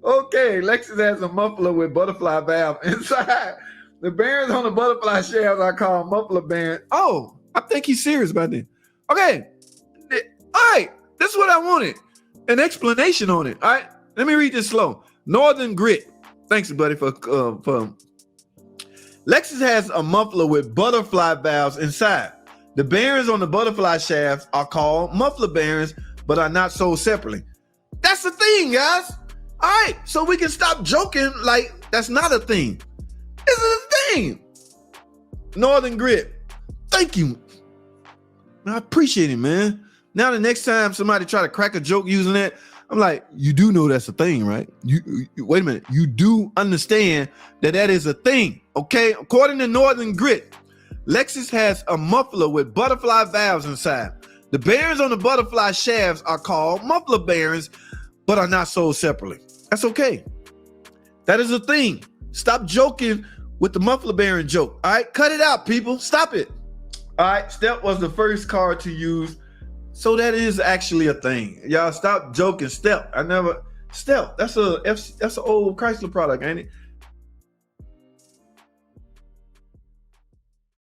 Okay, Lexus has a muffler with butterfly valve inside. The bearings on the butterfly shafts are called muffler bearings. Oh, I think he's serious about this. Okay, all right, this is what I wanted. An explanation on it. All right, let me read this slow. Northern Grit. Thanks, buddy, for Lexus has a muffler with butterfly valves inside. The bearings on the butterfly shafts are called muffler bearings, but are not sold separately. That's the thing, guys. All right, so we can stop joking like that's not a thing. This is a thing. Northern Grit. Thank you. I appreciate it, man. Now the next time somebody try to crack a joke using that, I'm like, you do know that's a thing, right? You wait a minute. You do understand that is a thing, okay? According to Northern Grit, Lexus has a muffler with butterfly valves inside. The bearings on the butterfly shafts are called muffler bearings, but are not sold separately. That's okay. That is a thing. Stop joking with the muffler bearing joke. All right, cut it out, people. Stop it. All right, Step was the first car to use, so that is actually a thing. Y'all stop joking. Step. Step. That's an old Chrysler product, ain't it?